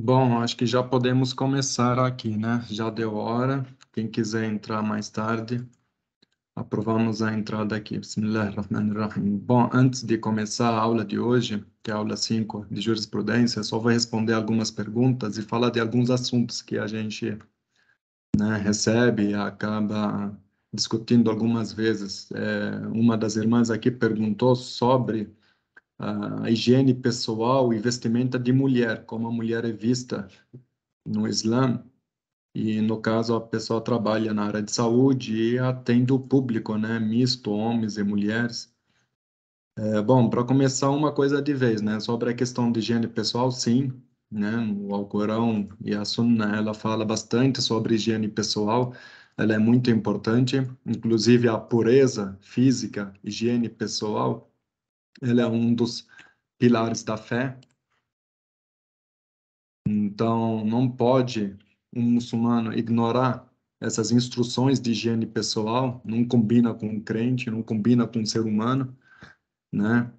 Bom, acho que já podemos começar aqui, né? Já deu hora. Quem quiser entrar mais tarde, aprovamos a entrada aqui. Bismillahirrahmanirrahim. Bom, antes de começar a aula de hoje, que é a aula 5 de jurisprudência, só vou responder algumas perguntas e falar de alguns assuntos que a gente, né, recebe e acaba discutindo algumas vezes. Uma das irmãs aqui perguntou sobre a higiene pessoal e vestimenta de mulher, como a mulher é vista no Islã. E, no caso, a pessoa trabalha na área de saúde e atende o público, né? Misto, homens e mulheres. Bom, para começar, uma coisa de vez, né? Sobre a questão de higiene pessoal, sim, né? O Alcorão e a Sunna, ela fala bastante sobre higiene pessoal. Ela é muito importante, inclusive a pureza física, higiene pessoal, ela é um dos pilares da fé. Então, não pode um muçulmano ignorar essas instruções de higiene pessoal, não combina com um crente, não combina com um ser humano, né?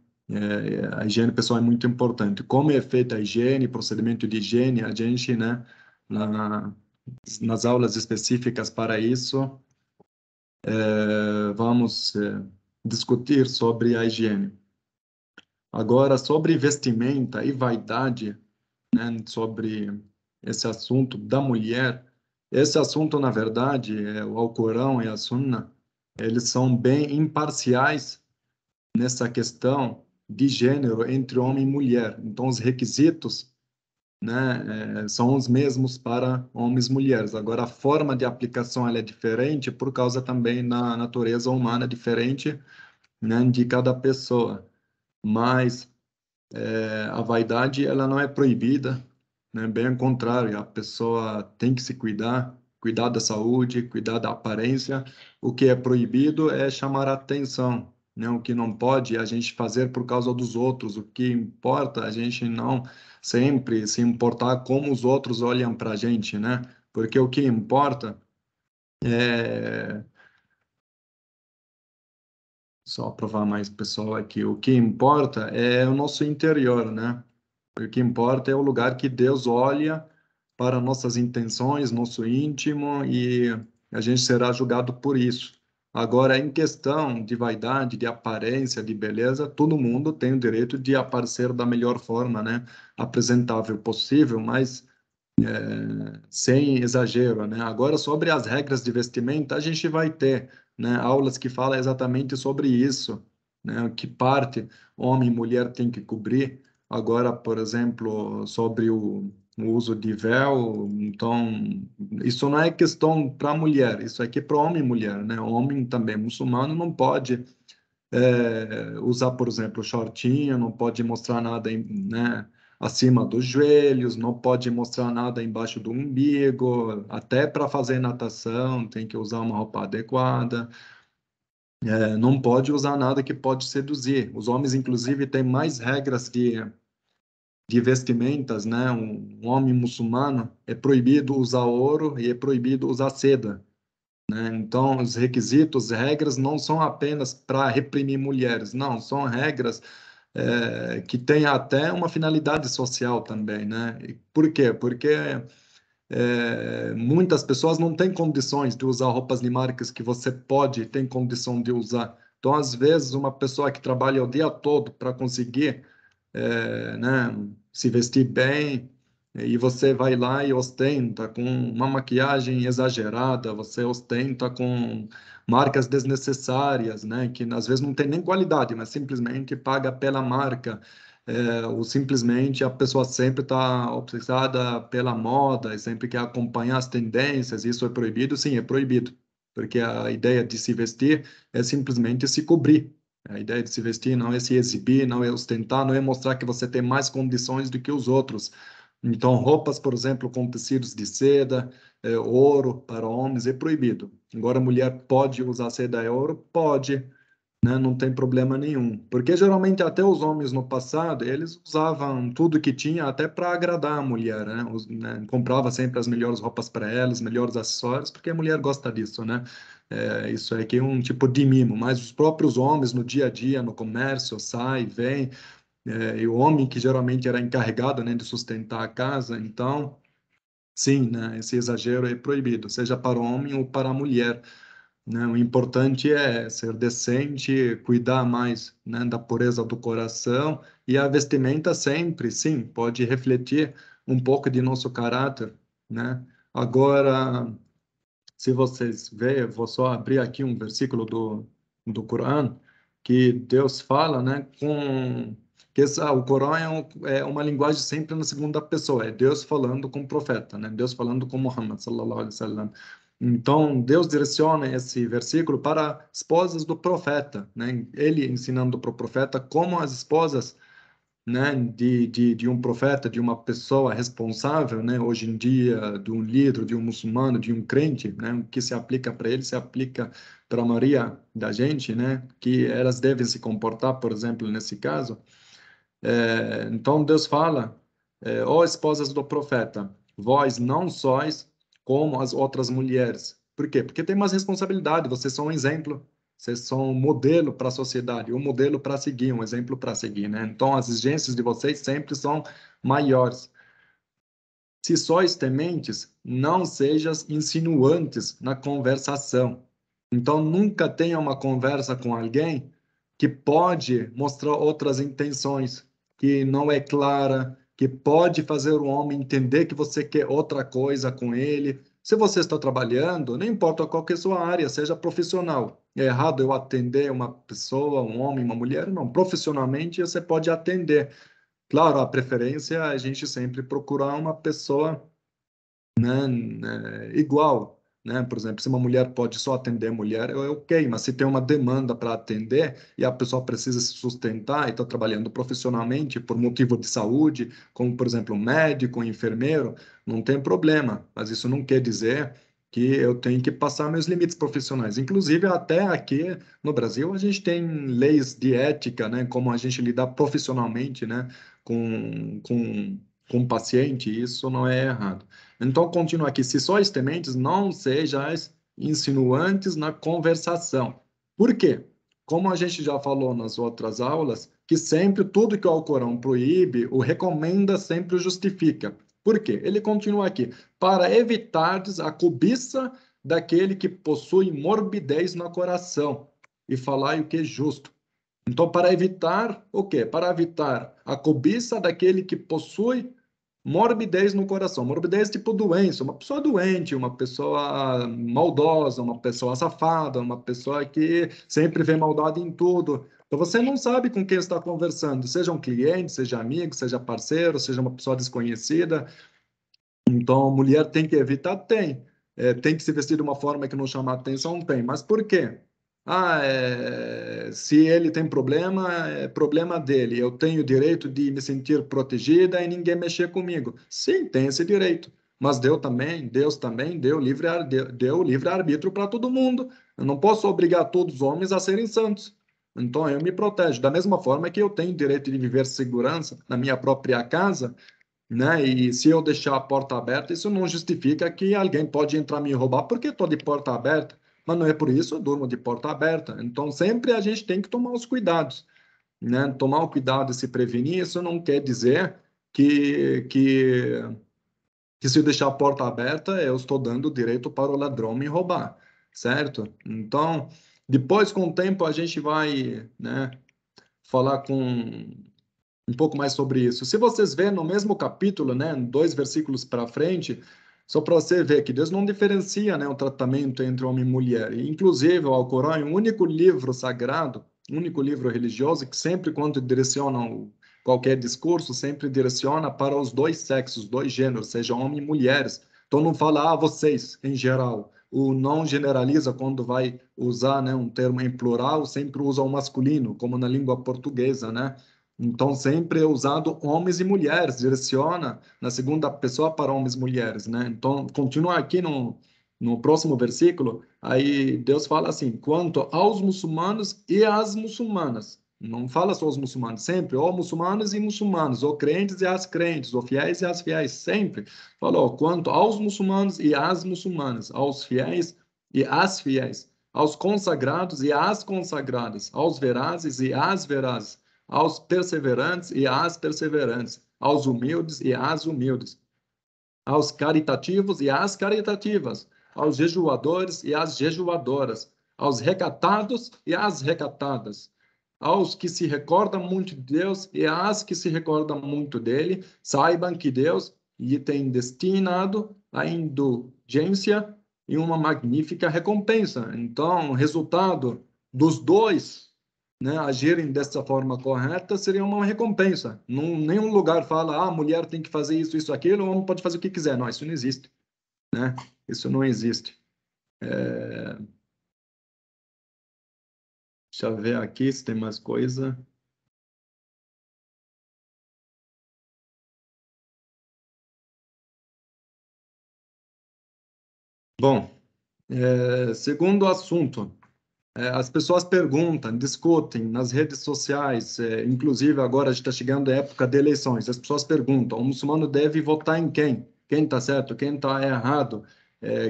A higiene pessoal é muito importante. Como é feita a higiene, procedimento de higiene, a gente, né, na, nas aulas específicas para isso, vamos discutir sobre a higiene. Agora, sobre vestimenta e vaidade, né, sobre esse assunto da mulher. Esse assunto, na verdade, o Alcorão e a Sunna, eles são bem imparciais nessa questão de gênero entre homem e mulher. Então, os requisitos, né, são os mesmos para homens e mulheres. Agora, a forma de aplicação ela é diferente por causa também da natureza humana diferente, né, de cada pessoa. Mas a vaidade ela não é proibida, né? Bem ao contrário, a pessoa tem que se cuidar, cuidar da saúde, cuidar da aparência. O que é proibido é chamar a atenção, né? O que não pode é a gente fazer por causa dos outros. O que importa é a gente não sempre se importar como os outros olham para a gente, né? Porque o que importa é só provar mais pessoal aqui. O que importa é o nosso interior, né? O que importa é o lugar que Deus olha para nossas intenções, nosso íntimo, e a gente será julgado por isso. Agora, em questão de vaidade, de aparência, de beleza, todo mundo tem o direito de aparecer da melhor forma, né? Apresentável possível, mas sem exagero, né? Agora, sobre as regras de vestimenta, a gente vai ter, né, aulas que falam exatamente sobre isso, né? Que parte homem e mulher tem que cobrir. Agora, por exemplo, sobre o uso de véu, então, isso não é questão para mulher, isso aqui é para homem e mulher, né? Homem também muçulmano não pode usar, por exemplo, shortinho, não pode mostrar nada, né, acima dos joelhos, não pode mostrar nada embaixo do umbigo, até para fazer natação tem que usar uma roupa adequada, não pode usar nada que pode seduzir. Os homens, inclusive, têm mais regras de vestimentas, né? Um homem muçulmano é proibido usar ouro e é proibido usar seda, né? Então, os requisitos, regras não são apenas para reprimir mulheres, não, são regras que têm até uma finalidade social também, né? E por quê? Porque muitas pessoas não têm condições de usar roupas de marcas que você pode, tem condição de usar. Então, às vezes, uma pessoa que trabalha o dia todo para conseguir né, se vestir bem, e você vai lá e ostenta com uma maquiagem exagerada, você ostenta com marcas desnecessárias, né, que às vezes não tem nem qualidade, mas simplesmente paga pela marca, ou simplesmente a pessoa sempre está obcecada pela moda e sempre quer acompanhar as tendências, isso é proibido? Sim, é proibido, porque a ideia de se vestir é simplesmente se cobrir. A ideia de se vestir não é se exibir, não é ostentar, não é mostrar que você tem mais condições do que os outros. Então, roupas, por exemplo, com tecidos de seda, ouro para homens é proibido. Agora, a mulher pode usar seda e ouro? Pode, né? Não tem problema nenhum. Porque geralmente até os homens no passado, eles usavam tudo que tinha até para agradar a mulher, né? Comprava sempre as melhores roupas para elas, melhores acessórios, porque a mulher gosta disso, né? Isso aqui é um tipo de mimo, mas os próprios homens no dia a dia, no comércio, sai, vem, e o homem que geralmente era encarregado, né, de sustentar a casa. Então, sim, né, esse exagero é proibido, seja para o homem ou para a mulher, né? O importante é ser decente, cuidar mais, né, da pureza do coração, e a vestimenta sempre, sim, pode refletir um pouco de nosso caráter, né? Agora, se vocês verem, vou só abrir aqui um versículo do Corão, que Deus fala, né, o Corão é uma linguagem sempre na segunda pessoa, é Deus falando com o profeta, né, Deus falando com Muhammad, sallallahu alaihi wasallam. Então, Deus direciona esse versículo para esposas do profeta, né, ele ensinando para o profeta como as esposas, né, de um profeta, de uma pessoa responsável, né, hoje em dia, de um líder, de um muçulmano, de um crente, né, o que se aplica para ele, se aplica para a maioria da gente, né, que elas devem se comportar, por exemplo, nesse caso. Então, Deus fala, ó esposas do profeta, vós não sois como as outras mulheres. Por quê? Porque tem mais responsabilidade, vocês são um exemplo, vocês são um modelo para a sociedade, um modelo para seguir, um exemplo para seguir, né? Então, as exigências de vocês sempre são maiores. Se sois tementes, não sejas insinuantes na conversação. Então, nunca tenha uma conversa com alguém que pode mostrar outras intenções, que não é clara, que pode fazer o homem entender que você quer outra coisa com ele. Se você está trabalhando, não importa qual que é a sua área, seja profissional. É errado eu atender uma pessoa, um homem, uma mulher? Não. Profissionalmente, você pode atender. Claro, a preferência é a gente sempre procurar uma pessoa, igual, né? Por exemplo, se uma mulher pode só atender mulher, é ok, mas se tem uma demanda para atender e a pessoa precisa se sustentar e está trabalhando profissionalmente por motivo de saúde, como, por exemplo, um médico, um enfermeiro, não tem problema, mas isso não quer dizer que eu tenho que passar meus limites profissionais. Inclusive, até aqui no Brasil, a gente tem leis de ética, né? Como a gente lidar profissionalmente, né? Com o paciente, isso não é errado. Então, continua aqui. Se sois tementes, não sejais insinuantes na conversação. Por quê? Como a gente já falou nas outras aulas, que sempre tudo que o Alcorão proíbe, o recomenda, sempre o justifica. Por quê? Ele continua aqui. Para evitardes a cobiça daquele que possui morbidez no coração e falai o que é justo. Então, para evitar o quê? Para evitar a cobiça daquele que possui morbidez no coração. Morbidez tipo doença, uma pessoa doente, uma pessoa maldosa, uma pessoa safada, uma pessoa que sempre vê maldade em tudo. Então você não sabe com quem está conversando, seja um cliente, seja amigo, seja parceiro, seja uma pessoa desconhecida. Então, mulher tem que evitar? Tem. Tem que se vestir de uma forma que não chama atenção? Tem. Mas por quê? Se ele tem problema, é problema dele. Eu tenho o direito de me sentir protegida e ninguém mexer comigo. Sim, tem esse direito. Mas Deus também deu livre arbítrio para todo mundo. Eu não posso obrigar todos os homens a serem santos. Então, eu me protejo. Da mesma forma que eu tenho direito de viver segurança na minha própria casa, né? E se eu deixar a porta aberta, isso não justifica que alguém pode entrar me roubar porque estou de porta aberta. Mas não é por isso eu durmo de porta aberta. Então, sempre a gente tem que tomar os cuidados, né? Tomar o cuidado de se prevenir, isso não quer dizer que se eu deixar a porta aberta, eu estou dando direito para o ladrão me roubar, certo? Então, depois, com o tempo, a gente vai, né, falar com um pouco mais sobre isso. Se vocês verem no mesmo capítulo, né, 2 versículos para frente, só para você ver que Deus não diferencia, né, o tratamento entre homem e mulher. E, inclusive, o Alcorão é o único livro sagrado, único livro religioso que sempre, quando direciona qualquer discurso, sempre direciona para os dois sexos, dois gêneros, seja homem e mulheres. Então, não fala, vocês, em geral. O não generaliza quando vai usar, né, um termo em plural, sempre usa o masculino, como na língua portuguesa, né? Então, sempre é usado homens e mulheres, direciona na segunda pessoa para homens e mulheres, né? Então, continua aqui no próximo versículo, aí Deus fala assim, quanto aos muçulmanos e às muçulmanas, não fala só os muçulmanos, sempre, ó muçulmanos e muçulmanos, ou crentes e as crentes, ou fiéis e as fiéis, sempre. Falou, quanto aos muçulmanos e às muçulmanas, aos fiéis e às fiéis, aos consagrados e às consagradas, aos verazes e às verazes, aos perseverantes e às perseverantes, aos humildes e às humildes, aos caritativos e às caritativas, aos jejuadores e às jejuadoras, aos recatados e às recatadas, aos que se recordam muito de Deus e às que se recordam muito dele, saibam que Deus lhe tem destinado a indulgência e uma magnífica recompensa. Então, o resultado dos dois, né, agirem dessa forma correta seria uma recompensa. Nenhum lugar fala, a mulher tem que fazer isso, isso, aquilo, o homem pode fazer o que quiser. Não, isso não existe, né? Isso não existe. Deixa eu ver aqui se tem mais coisa. Bom, segundo assunto, as pessoas perguntam, discutem nas redes sociais, inclusive agora a gente está chegando à época de eleições, as pessoas perguntam, o muçulmano deve votar em quem? Quem está certo, quem está errado,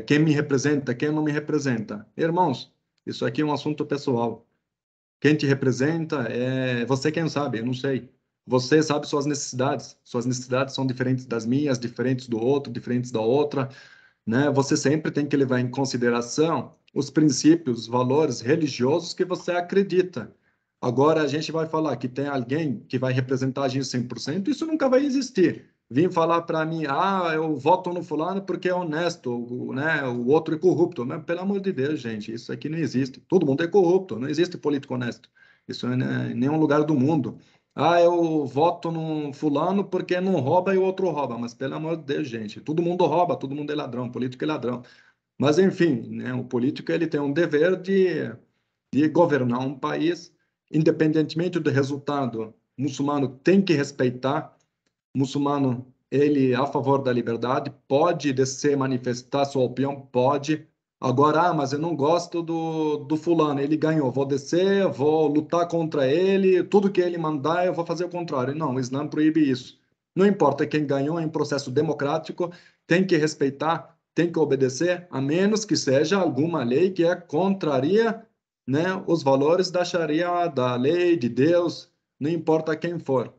quem me representa, quem não me representa? Irmãos, isso aqui é um assunto pessoal. Quem te representa é você quem sabe, eu não sei. Você sabe suas necessidades são diferentes das minhas, diferentes do outro, diferentes da outra, né? Você sempre tem que levar em consideração os princípios, os valores religiosos que você acredita. Agora, a gente vai falar que tem alguém que vai representar a gente 100%, isso nunca vai existir. Vim falar para mim, eu voto no fulano porque é honesto, né? O outro é corrupto. Mas, pelo amor de Deus, gente, isso aqui não existe. Todo mundo é corrupto, não existe político honesto. Isso não é em nenhum lugar do mundo. Eu voto no fulano porque não rouba e o outro rouba. Mas, pelo amor de Deus, gente, todo mundo rouba, todo mundo é ladrão, político é ladrão. Mas, enfim, né, o político ele tem um dever de governar um país, independentemente do resultado. O muçulmano tem que respeitar. O muçulmano, ele é a favor da liberdade, pode descer, manifestar sua opinião, pode. Agora, mas eu não gosto do fulano, ele ganhou, vou descer, vou lutar contra ele, tudo que ele mandar eu vou fazer o contrário. Não, o Islã proíbe isso. Não importa quem ganhou em processo democrático, tem que respeitar, tem que obedecer, a menos que seja alguma lei que contraria, né, os valores da Sharia, da lei de Deus, não importa quem for.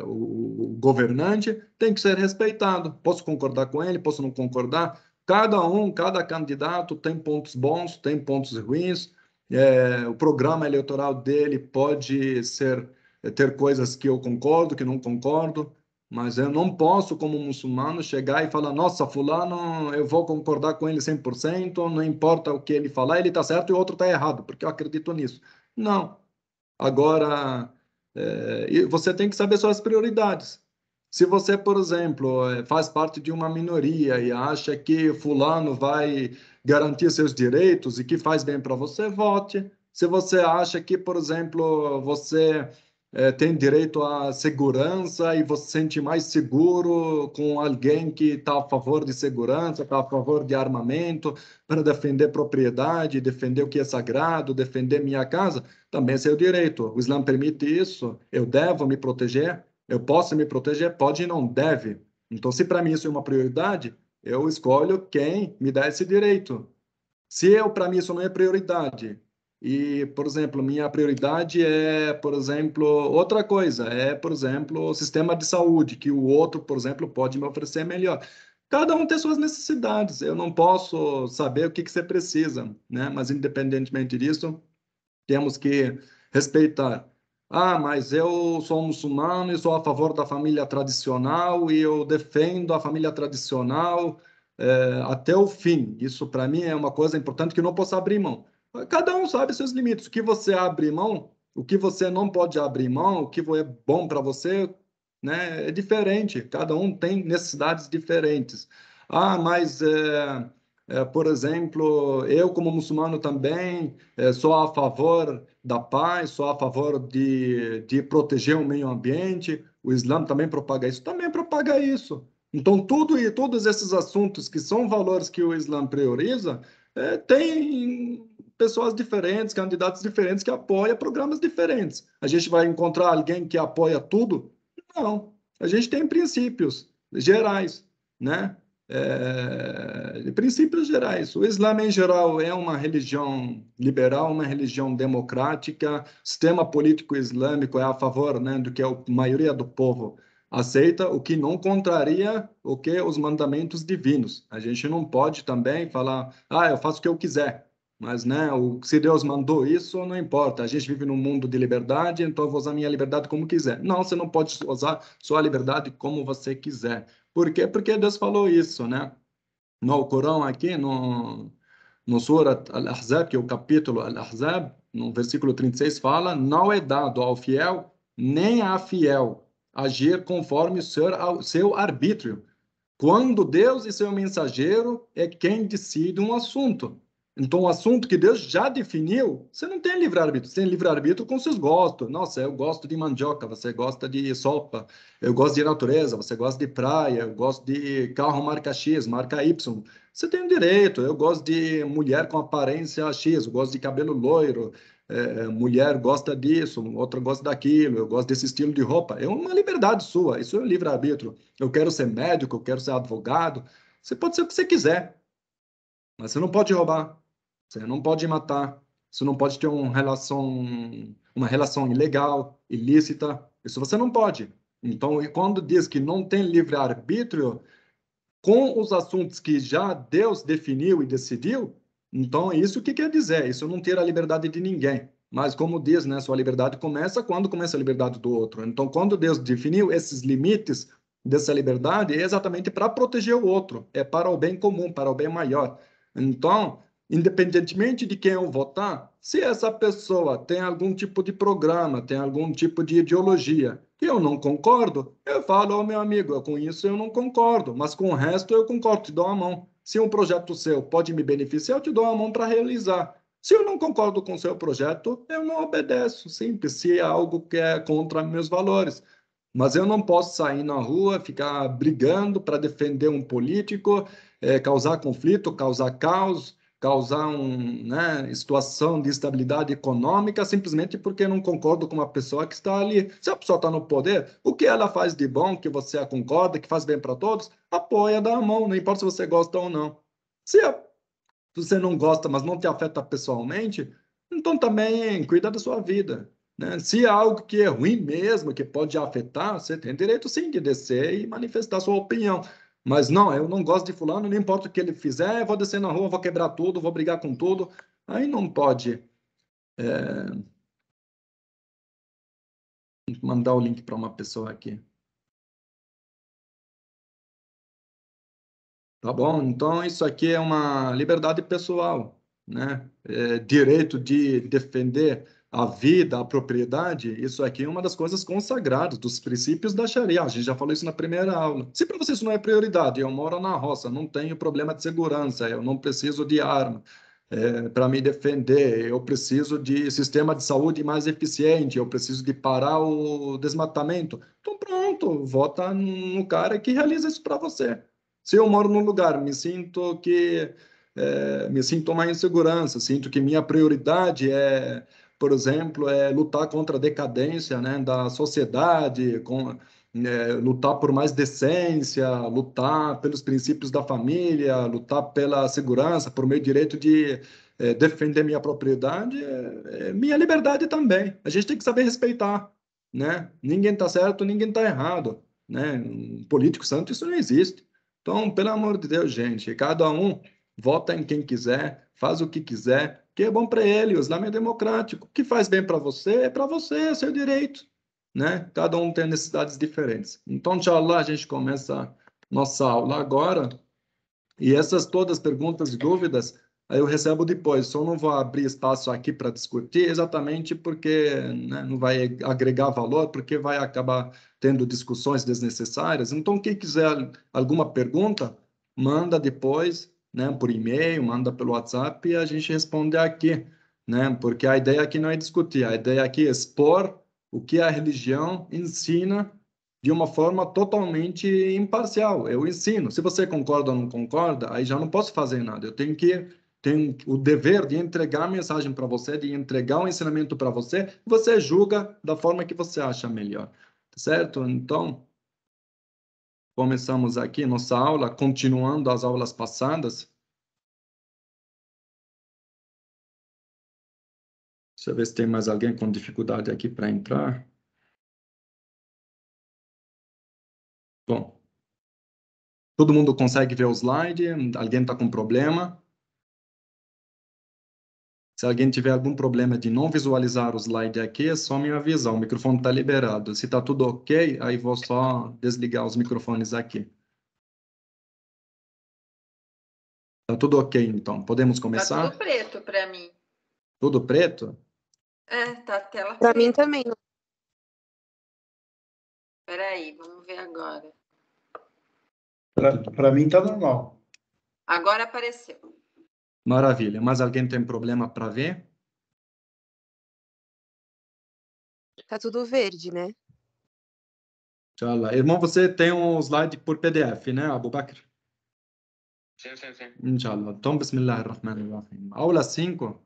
O governante tem que ser respeitado. Posso concordar com ele, posso não concordar. Cada candidato tem pontos bons, tem pontos ruins. O programa eleitoral dele pode ter coisas que eu concordo, que não concordo, mas eu não posso, como muçulmano, chegar e falar: nossa, fulano, eu vou concordar com ele 100%, não importa o que ele falar, ele está certo e o outro está errado, porque eu acredito nisso. Não. Agora, e você tem que saber suas prioridades. Se você, por exemplo, faz parte de uma minoria e acha que fulano vai garantir seus direitos e que faz bem para você, vote. Se você acha que, por exemplo, você tem direito à segurança e você se sente mais seguro com alguém que está a favor de segurança, está a favor de armamento, para defender propriedade, defender o que é sagrado, defender minha casa, também é seu direito. O Islã permite isso. Eu devo me proteger? Eu posso me proteger? Pode e não deve. Então, se para mim isso é uma prioridade, eu escolho quem me dá esse direito. Se para mim isso não é prioridade, e, por exemplo, minha prioridade é, por exemplo, outra coisa, por exemplo, o sistema de saúde, que o outro, por exemplo, pode me oferecer melhor. Cada um tem suas necessidades. Eu não posso saber o que você precisa, né? Mas, independentemente disso, temos que respeitar. Mas eu sou muçulmano e sou a favor da família tradicional e eu defendo a família tradicional até o fim. Isso, para mim, é uma coisa importante que eu não posso abrir mão. Cada um sabe seus limites. O que você abre mão, o que você não pode abrir mão, o que é bom para você, né, é diferente. Cada um tem necessidades diferentes. Mas por exemplo, eu como muçulmano também sou a favor da paz, sou a favor de proteger o meio ambiente. O Islã também propaga isso, também propaga isso. Então, todos esses assuntos que são valores que o Islã prioriza, tem pessoas diferentes, candidatos diferentes que apoiam programas diferentes. A gente vai encontrar alguém que apoia tudo? Não. A gente tem princípios gerais, né? de princípios gerais. O Islã, em geral, é uma religião liberal, uma religião democrática. O sistema político islâmico é a favor, né, do que a maioria do povo aceita, o que não contraria o que os mandamentos divinos. A gente não pode também falar, eu faço o que eu quiser. Mas, né, se Deus mandou isso, não importa. A gente vive num mundo de liberdade, então eu vou usar minha liberdade como quiser. Não, você não pode usar sua liberdade como você quiser. Por quê? Porque Deus falou isso, né? No Corão aqui, no Surat Al-Ahzab, que é o capítulo Al-Ahzab, no versículo 36, fala: não é dado ao fiel nem à fiel agir conforme seu arbítrio, quando Deus e seu mensageiro é quem decide um assunto. Então, o assunto que Deus já definiu, você não tem livre-arbítrio. Você tem livre-arbítrio com seus gostos. Nossa, eu gosto de mandioca, você gosta de sopa. Eu gosto de natureza, você gosta de praia. Eu gosto de carro marca X, marca Y. Você tem o direito. Eu gosto de mulher com aparência X, eu gosto de cabelo loiro. Mulher gosta disso, outra gosta daquilo. Eu gosto desse estilo de roupa. É uma liberdade sua, isso é livre-arbítrio. Eu quero ser médico, eu quero ser advogado. Você pode ser o que você quiser, mas você não pode roubar, você não pode matar, você não pode ter uma relação ilegal, ilícita. Isso você não pode. Então, e quando diz que não tem livre-arbítrio com os assuntos que já Deus definiu e decidiu, então isso que quer dizer? Isso não ter a liberdade de ninguém. Mas como diz, né, sua liberdade começa quando começa a liberdade do outro. Então, quando Deus definiu esses limites dessa liberdade, é exatamente para proteger o outro, é para o bem comum, para o bem maior. Então, independentemente de quem eu votar, se essa pessoa tem algum tipo de programa, tem algum tipo de ideologia que eu não concordo, eu falo ao meu amigo, com isso eu não concordo, mas com o resto eu concordo, te dou a mão. Se um projeto seu pode me beneficiar, eu te dou a mão para realizar. Se eu não concordo com o seu projeto, eu não obedeço, simples, se é algo que é contra meus valores. Mas eu não posso sair na rua, ficar brigando para defender um político, causar conflito, causar caos, causar né, situação de instabilidade econômica, simplesmente porque não concordo com uma pessoa que está ali. Se a pessoa está no poder, o que ela faz de bom, que você concorda, que faz bem para todos, apoia, dá a mão, não importa se você gosta ou não. Se você não gosta, mas não te afeta pessoalmente, então também cuida da sua vida. Né? Se é algo que é ruim mesmo, que pode afetar, você tem direito sim de descer e manifestar sua opinião. Mas não, eu não gosto de fulano, não importa o que ele fizer, eu vou descer na rua, vou quebrar tudo, vou brigar com tudo. Aí não pode mandar o link para uma pessoa aqui. Tá bom? Então, isso aqui é uma liberdade pessoal, né? Direito de defender a vida, a propriedade, isso aqui é uma das coisas consagradas, dos princípios da Sharia. A gente já falou isso na primeira aula. Se para você isso não é prioridade, eu moro na roça, não tenho problema de segurança, eu não preciso de arma para me defender, eu preciso de sistema de saúde mais eficiente, eu preciso de parar o desmatamento. Então, pronto, vota no cara que realiza isso para você. Se eu moro num lugar, me sinto uma insegurança, sinto que minha prioridade por exemplo, lutar contra a decadência, né, da sociedade, lutar por mais decência, lutar pelos princípios da família, lutar pela segurança, por meu direito de defender minha propriedade, minha liberdade também. A gente tem que saber respeitar, né? Ninguém está certo, ninguém está errado, né? Um político santo, isso não existe. Então, pelo amor de Deus, gente, cada um vota em quem quiser, faz o que quiser, que é bom para ele. O Islã é democrático. O que faz bem para você, é seu direito, né? Cada um tem necessidades diferentes. Então, inshallah, a gente começa nossa aula agora. E essas todas perguntas e dúvidas aí eu recebo depois. Só não vou abrir espaço aqui para discutir, exatamente porque, né, não vai agregar valor, porque vai acabar tendo discussões desnecessárias. Então, quem quiser alguma pergunta, manda depois, né, por e-mail, manda pelo WhatsApp e a gente responde aqui, né? Porque a ideia aqui não é discutir, a ideia aqui é expor o que a religião ensina de uma forma totalmente imparcial. Eu ensino. Se você concorda ou não concorda, aí já não posso fazer nada. Tenho o dever de entregar a mensagem para você, de entregar o ensinamento para você. Você julga da forma que você acha melhor, certo? Então, começamos aqui nossa aula, continuando as aulas passadas. Deixa eu ver se tem mais alguém com dificuldade aqui para entrar. Bom, todo mundo consegue ver o slide? Alguém está com problema? Se alguém tiver algum problema de não visualizar o slide aqui, é só me avisar, o microfone está liberado. Se está tudo ok, aí vou só desligar os microfones aqui. Está tudo ok, então. Podemos começar? Tá tudo preto para mim. Tudo preto? Tá a tela Para preta. mim também. Espera aí, vamos ver agora. Para mim tá normal. Agora apareceu. Maravilha. Mas alguém tem problema para ver? Tá tudo verde, né? Inshallah. Irmão, você tem um slide por PDF, né, Abu Bakr? Sim. Inshallah. Então, Bismillahirrahmanirrahim. Aula 5.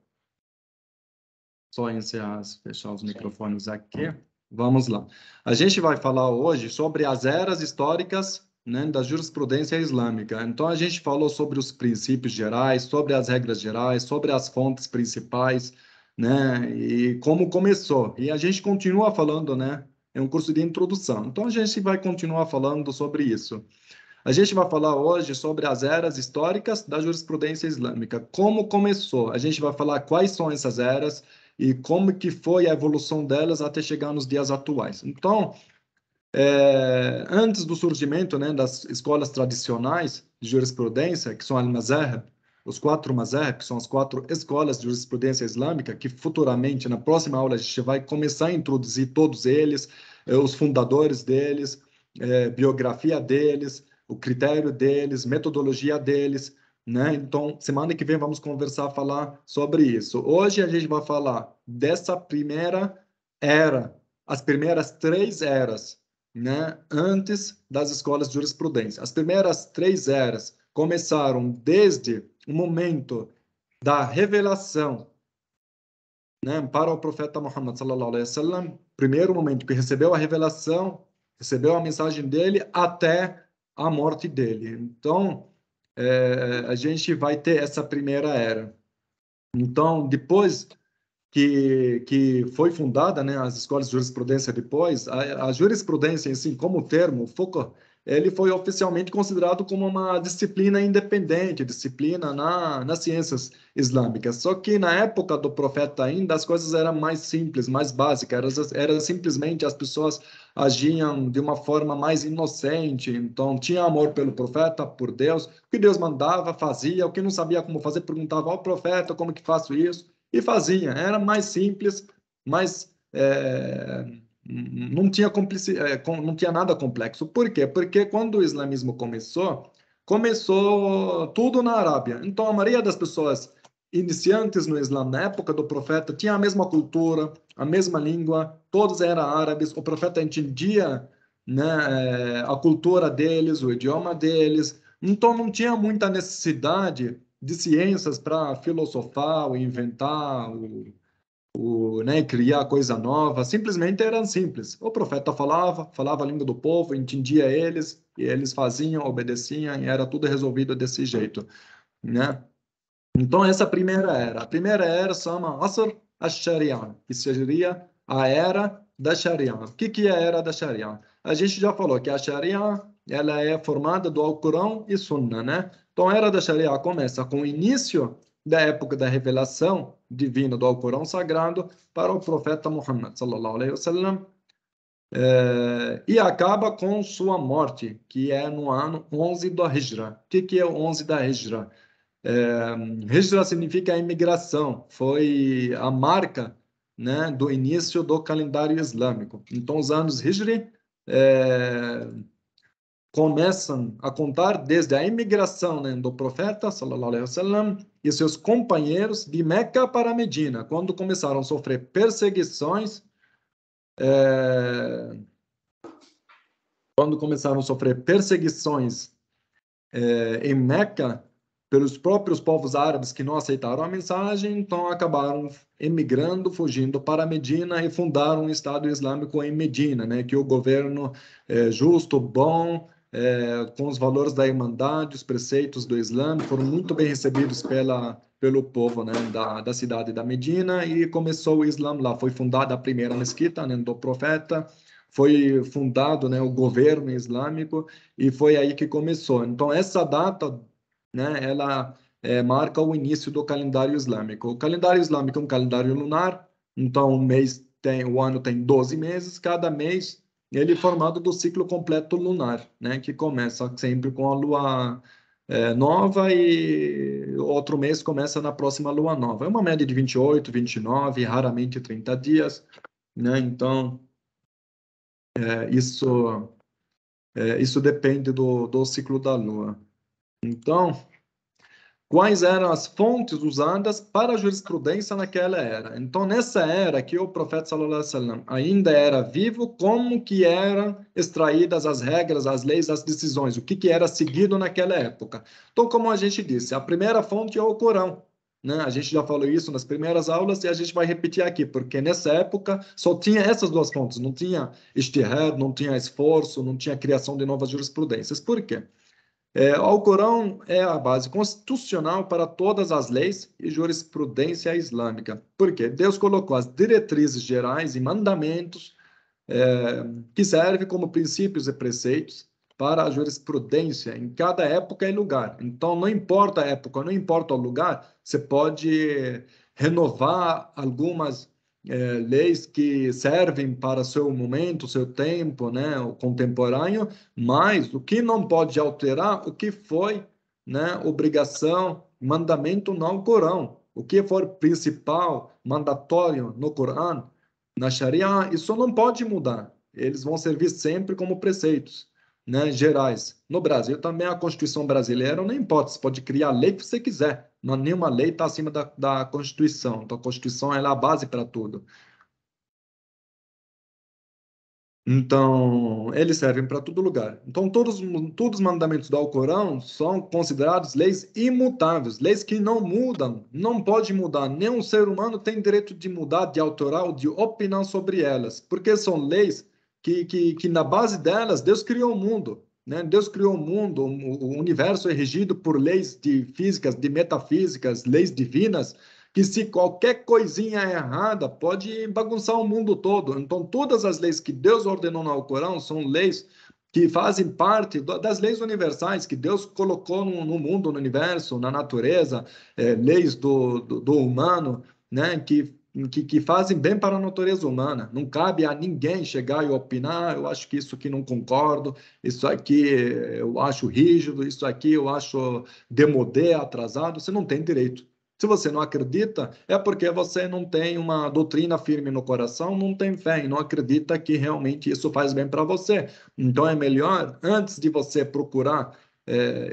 Só encerrar, fechar os microfones aqui. Vamos lá. A gente vai falar hoje sobre as eras históricas, né, da jurisprudência islâmica. Então, a gente falou sobre os princípios gerais, sobre as regras gerais, sobre as fontes principais, né, e como começou. E a gente continua falando, né, é um curso de introdução. Então, a gente vai continuar falando sobre isso. A gente vai falar hoje sobre as eras históricas da jurisprudência islâmica. Como começou? A gente vai falar quais são essas eras e como que foi a evolução delas até chegar nos dias atuais. Então, antes do surgimento, né, das escolas tradicionais de jurisprudência, que são al-mazahib, os 4 mazahib, que são as 4 escolas de jurisprudência islâmica, que futuramente, na próxima aula, a gente vai começar a introduzir todos eles, os fundadores deles, biografia deles, o critério deles, metodologia deles, né? Então, semana que vem vamos falar sobre isso. Hoje a gente vai falar dessa primeira era, as primeiras 3 eras, né, antes das escolas de jurisprudência. As primeiras 3 eras começaram desde o momento da revelação, né, para o profeta Muhammad sallallahu alaihi wasallam, primeiro momento que recebeu a revelação, recebeu a mensagem dele até a morte dele. Então, a gente vai ter essa primeira era. Então, depois que foi fundada, né, as escolas de jurisprudência depois, a jurisprudência em si, como termo, fiqh, ele foi oficialmente considerado como uma disciplina independente, disciplina nas ciências islâmicas. Só que na época do profeta ainda as coisas eram mais simples, mais básicas, era simplesmente as pessoas agiam de uma forma mais inocente, então tinha amor pelo profeta, por Deus, o que Deus mandava, fazia, o que não sabia como fazer, perguntava ao profeta, como que faço isso? E fazia, era mais simples, mas não tinha não tinha nada complexo. Por quê? Porque quando o islamismo começou tudo na Arábia. Então, a maioria das pessoas iniciantes no Islã, na época do profeta, tinha a mesma cultura, a mesma língua, todos eram árabes, o profeta entendia, né, a cultura deles, o idioma deles, então não tinha muita necessidade de ciências para filosofar ou inventar, né, criar coisa nova, simplesmente eram simples. O profeta falava a língua do povo, entendia eles, e eles faziam, obedeciam, e era tudo resolvido desse jeito, né? Então, essa a primeira era chama Asr al-Sharia, que seria a era da Sharia. O que é a era da Sharia? A gente já falou que a Sharia ela é formada do Alcorão e Sunna, né? Então, a era da Sharia começa com o início da época da revelação divina do Alcorão Sagrado para o profeta Muhammad, sallallahu alaihi wasallam, e acaba com sua morte, que é no ano 11 da Hijra. O que é o 11 da Hijra? Hijra significa imigração, foi a marca, né, do início do calendário islâmico. Então, os anos Hijri começam a contar desde a imigração, né, do profeta, sallallahu alaihi wasallam, e seus companheiros de Meca para Medina, quando começaram a sofrer perseguições, em Meca, pelos próprios povos árabes que não aceitaram a mensagem, então acabaram emigrando, fugindo para Medina e fundaram um Estado Islâmico em Medina, né, que o governo justo, bom, com os valores da Irmandade, os preceitos do Islã, foram muito bem recebidos pelo povo, né, da cidade da Medina, e começou o Islã lá. Foi fundada a primeira mesquita, né, do profeta, foi fundado, né, o governo islâmico, e foi aí que começou. Então, essa data, né, ela marca o início do calendário islâmico. O calendário islâmico é um calendário lunar, então o ano tem 12 meses, cada mês ele é formado do ciclo completo lunar, né, que começa sempre com a lua nova e outro mês começa na próxima lua nova. É uma média de 28, 29, raramente 30 dias, né? Então, isso depende do ciclo da lua. Então, quais eram as fontes usadas para a jurisprudência naquela era? Então, nessa era que o profeta sallallahu alaihi wasallam ainda era vivo, como que eram extraídas as regras, as leis, as decisões, o que era seguido naquela época? Então, como a gente disse, a primeira fonte é o Corão, né? A gente já falou isso nas primeiras aulas e a gente vai repetir aqui, porque nessa época só tinha essas duas fontes, não tinha ijtihad, não tinha esforço, não tinha criação de novas jurisprudências. Por quê? O Alcorão é a base constitucional para todas as leis e jurisprudência islâmica. Por quê? Deus colocou as diretrizes gerais e mandamentos que servem como princípios e preceitos para a jurisprudência em cada época e lugar. Então, não importa a época, não importa o lugar, você pode renovar algumas leis que servem para seu momento, seu tempo, né, o contemporâneo, mas o que não pode alterar, o que foi, né, obrigação, mandamento no Corão. O que for principal, mandatório no Corão, na Sharia, isso não pode mudar. Eles vão servir sempre como preceitos, né, gerais. No Brasil também a Constituição brasileira não importa, você pode criar a lei que você quiser. Não, nenhuma lei está acima da Constituição. Então a Constituição é a base para tudo. Então, eles servem para todo lugar. Então, todos os mandamentos do Alcorão são considerados leis imutáveis, leis que não mudam, não pode mudar. Nenhum ser humano tem direito de mudar, de alterar ou de opinar sobre elas, porque são leis que na base delas, Deus criou o mundo, né? Deus criou o mundo, o universo é regido por leis de físicas, de metafísicas, leis divinas, que se qualquer coisinha errada pode bagunçar o mundo todo. Então, todas as leis que Deus ordenou no Alcorão são leis que fazem parte das leis universais que Deus colocou no mundo, no universo, na natureza, leis do humano, né, que fazem bem para a natureza humana. Não cabe a ninguém chegar e opinar, eu acho que isso aqui não concordo, isso aqui eu acho rígido, isso aqui eu acho demodé, atrasado. Você não tem direito. Se você não acredita, é porque você não tem uma doutrina firme no coração, não tem fé e não acredita que realmente isso faz bem para você. Então é melhor, antes de você procurar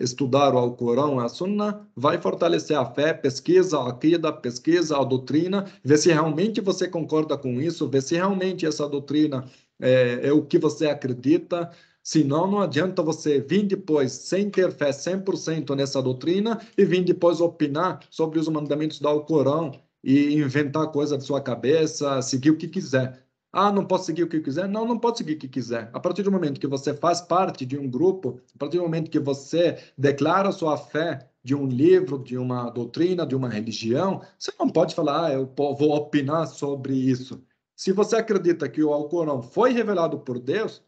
estudar o Alcorão, a Sunna, vai fortalecer a fé, pesquisa a Aqida, pesquisa a doutrina, ver se realmente você concorda com isso, ver se realmente essa doutrina é o que você acredita. Senão, não adianta você vir depois sem ter fé 100% nessa doutrina e vir depois opinar sobre os mandamentos do Alcorão e inventar coisa de sua cabeça, seguir o que quiser. Ah, não posso seguir o que quiser? Não, não pode seguir o que quiser. A partir do momento que você faz parte de um grupo, a partir do momento que você declara sua fé de um livro, de uma doutrina, de uma religião, você não pode falar, ah, eu vou opinar sobre isso. Se você acredita que o Alcorão foi revelado por Deus,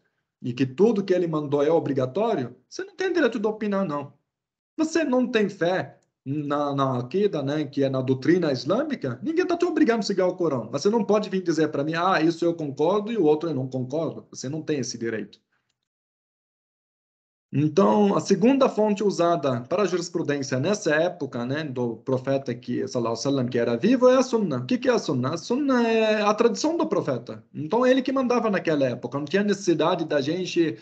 e que tudo que ele mandou é obrigatório, você não tem direito de opinar, não. Você não tem fé na Aqida, né, que é na doutrina islâmica, ninguém está te obrigando a seguir o Corão. Você não pode vir dizer para mim, ah, isso eu concordo e o outro eu não concordo. Você não tem esse direito. Então, a segunda fonte usada para a jurisprudência nessa época, né, do profeta que, sallallahu alaihi wasallam, que era vivo, é a Sunna. O que é a Sunna? A Sunna é a tradição do profeta. Então, ele que mandava naquela época. Não tinha necessidade da gente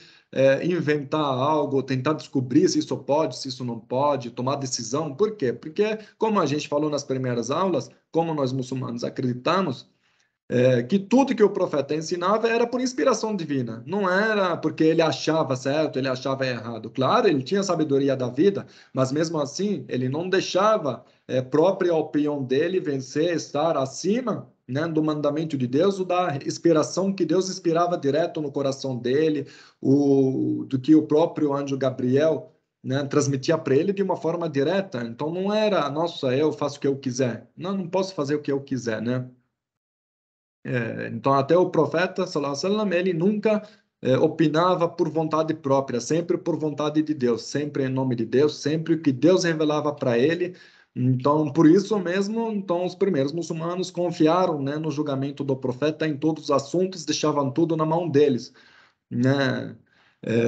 inventar algo, tentar descobrir se isso pode, se isso não pode, tomar decisão. Por quê? Porque, como a gente falou nas primeiras aulas, como nós muçulmanos acreditamos, que tudo que o profeta ensinava era por inspiração divina, não era porque ele achava certo, ele achava errado. Claro, ele tinha sabedoria da vida, mas mesmo assim, ele não deixava a própria opinião dele vencer, estar acima, né, do mandamento de Deus, ou da inspiração que Deus inspirava direto no coração dele, do que o próprio anjo Gabriel, né, transmitia para ele de uma forma direta. Então não era, nossa, eu faço o que eu quiser. Não posso fazer o que eu quiser, né? Então até o profeta, sallallahu alaihi wasallam, ele nunca opinava por vontade própria, sempre por vontade de Deus, sempre em nome de Deus, sempre o que Deus revelava para ele. Então, por isso mesmo, então os primeiros muçulmanos confiaram, né, no julgamento do profeta em todos os assuntos, deixavam tudo na mão deles, né?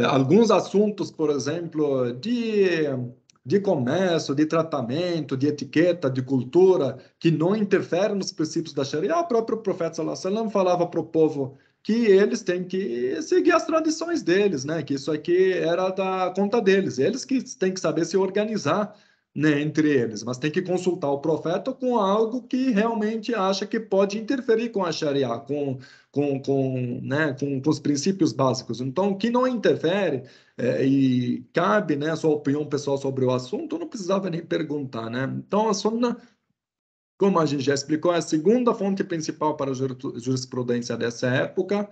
Alguns assuntos, por exemplo, de comércio, de tratamento, de etiqueta, de cultura, que não interferem nos princípios da Sharia, o próprio profeta sallallahu alaihi wasallam falava para o povo que eles têm que seguir as tradições deles, né? Que isso aqui era da conta deles, eles que têm que saber se organizar, né, entre eles, mas tem que consultar o profeta com algo que realmente acha que pode interferir com a Sharia, com os princípios básicos. Então, o que não interfere e cabe, né, a sua opinião pessoal sobre o assunto, não precisava nem perguntar, né? Então, a Sunna, como a gente já explicou, é a segunda fonte principal para a jurisprudência dessa época.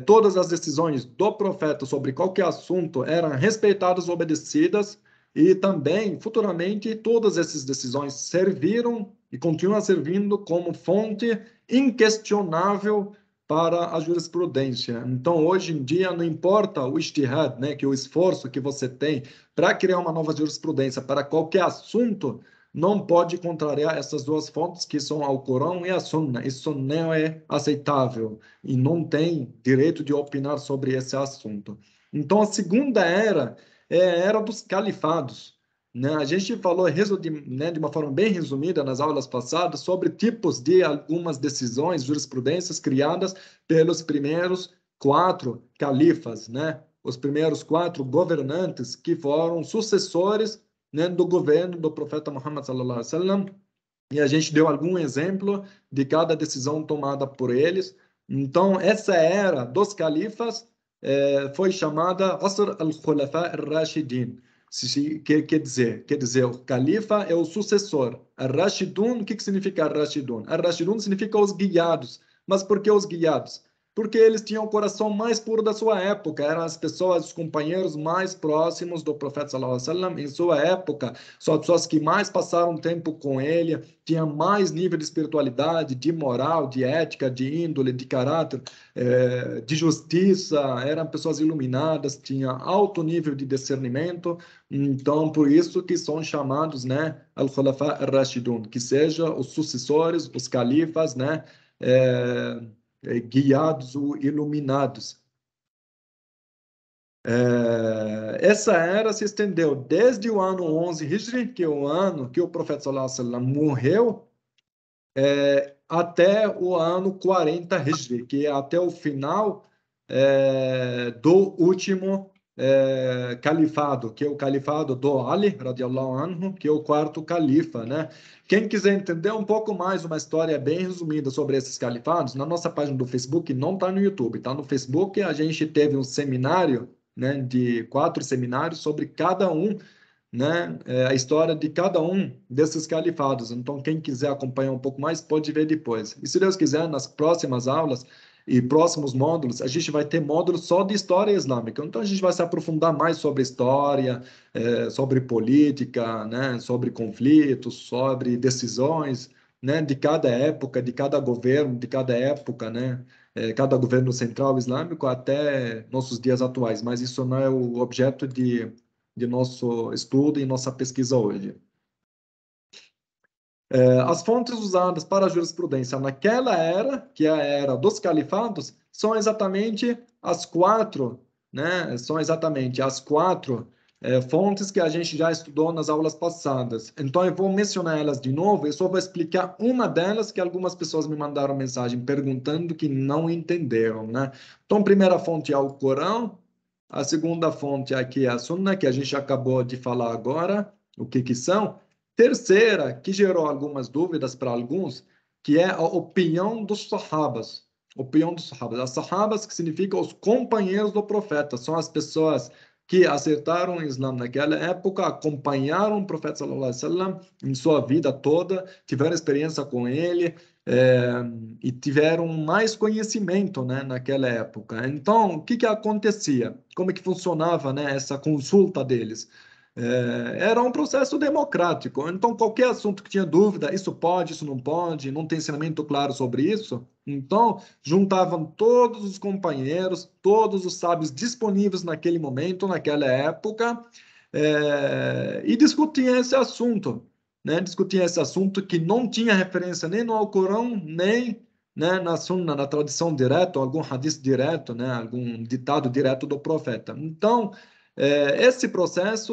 Todas as decisões do profeta sobre qualquer assunto eram respeitadas, obedecidas, e também, futuramente, todas essas decisões serviram e continuam servindo como fonte inquestionável para a jurisprudência. Então, hoje em dia, não importa o ijtihad, né, que é o esforço que você tem para criar uma nova jurisprudência para qualquer assunto, não pode contrariar essas duas fontes, que são o Corão e a Sunna. Isso não é aceitável e não tem direito de opinar sobre esse assunto. Então, a segunda era é a era dos califados, né? A gente falou, né, de uma forma bem resumida nas aulas passadas sobre tipos de algumas decisões, jurisprudências criadas pelos primeiros 4 califas, né? Os primeiros 4 governantes que foram sucessores, né, do governo do profeta Muhammad sallallahu alaihi wasallam. E a gente deu algum exemplo de cada decisão tomada por eles. Então, essa era dos califas foi chamada Asr al-Khulafa al-Rashidin. Quer dizer, o califa é o sucessor. Al-Rashidun, o que significa Al-Rashidun? Al-Rashidun significa os guiados. Mas por que os guiados? Porque eles tinham o coração mais puro da sua época, eram as pessoas, os companheiros mais próximos do profeta sallallahu alaihi wasallam em sua época, são as pessoas que mais passaram tempo com ele, tinham mais nível de espiritualidade, de moral, de ética, de índole, de caráter, de justiça, eram pessoas iluminadas, tinham alto nível de discernimento, então por isso que são chamados, né, al-Khulafa ar-Rashidun, que sejam os sucessores, os califas, né, guiados ou iluminados. Essa era se estendeu desde o ano 11 Hijri, que é o ano que o profeta sallallahu alaihi wasallam morreu, até o ano 40 Hijri, que é até o final do último califado, que é o califado do Ali, radiallahu anhu, que é o 4º califa, né? Quem quiser entender um pouco mais, uma história bem resumida sobre esses califados, na nossa página do Facebook, não está no YouTube, está no Facebook. A gente teve um seminário, né, de 4 seminários sobre cada um, né, a história de cada um desses califados. Então, quem quiser acompanhar um pouco mais, pode ver depois. E se Deus quiser, nas próximas aulas e próximos módulos, a gente vai ter módulos só de história islâmica. Então, a gente vai se aprofundar mais sobre história, sobre política, né, sobre conflitos, sobre decisões, né, de cada época, de cada governo, de cada época, né, cada governo central islâmico até nossos dias atuais. Mas isso não é o objeto de nosso estudo e nossa pesquisa hoje. As fontes usadas para a jurisprudência naquela era, que é a era dos califados, são exatamente as 4, né? São exatamente as 4 fontes que a gente já estudou nas aulas passadas. Então, eu vou mencionar elas de novo e só vou explicar uma delas que algumas pessoas me mandaram mensagem perguntando que não entenderam, né? Então, a primeira fonte é o Corão, a segunda fonte aqui é a Sunna, que a gente acabou de falar agora, o que são. Terceira, que gerou algumas dúvidas para alguns, que é a opinião dos sahabas. Opinião dos sahabas. As sahabas, que significam os companheiros do profeta, são as pessoas que acertaram o Islã naquela época, acompanharam o profeta sallallahu alaihi wasallam em sua vida toda, tiveram experiência com ele e tiveram mais conhecimento, né, naquela época. Então, o que acontecia? Como é que funcionava, né, essa consulta deles? Era um processo democrático. Então, qualquer assunto que tinha dúvida, isso pode, isso não pode, não tem ensinamento claro sobre isso. Então, juntavam todos os companheiros, todos os sábios disponíveis naquele momento, naquela época, e discutiam esse assunto, né? Discutiam esse assunto que não tinha referência nem no Alcorão, nem, né, na Sunna, na tradição direta, algum hadith direto, né, algum ditado direto do profeta. Então, esse processo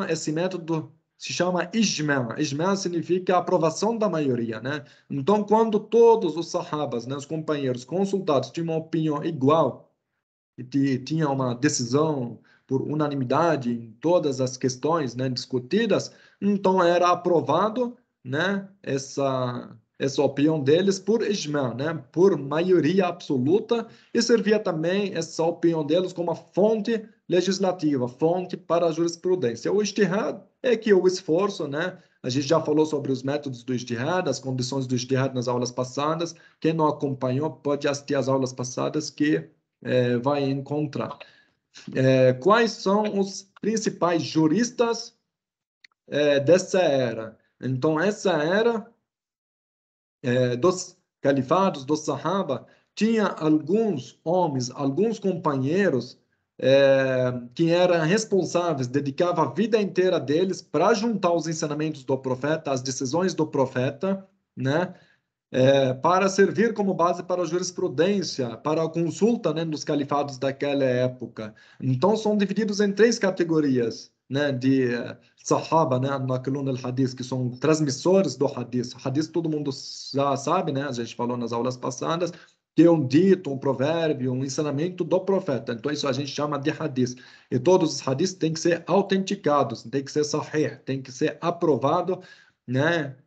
esse método se chama ijma'. Ijma' significa aprovação da maioria, né? Então, quando todos os sahabas, né, os companheiros consultados, tinham uma opinião igual e tinham uma decisão por unanimidade em todas as questões, né, discutidas, então era aprovado, né, essa opinião deles por ijma', né, por maioria absoluta, e servia também essa opinião deles como uma fonte legislativa, fonte para a jurisprudência. O ijtihad é que o esforço, né, a gente já falou sobre os métodos do ijtihad, as condições do ijtihad nas aulas passadas. Quem não acompanhou pode assistir às aulas passadas que vai encontrar. Quais são os principais juristas dessa era? Então, essa era dos califados, dos sahaba, tinha alguns homens, alguns companheiros que eram responsáveis, dedicavam a vida inteira deles para juntar os ensinamentos do profeta, as decisões do profeta, né? Para servir como base para a jurisprudência, para a consulta, né, dos califados daquela época. Então, são divididos em 3 categorias, né, de sahaba, né, naqlun al-hadith, que são transmissores do hadith. Hadith todo mundo já sabe, né, a gente falou nas aulas passadas, que é um dito, um provérbio, um ensinamento do profeta. Então, isso a gente chama de hadith. E todos os hadiths têm que ser autenticados, têm que ser sahih, têm que ser aprovado, né,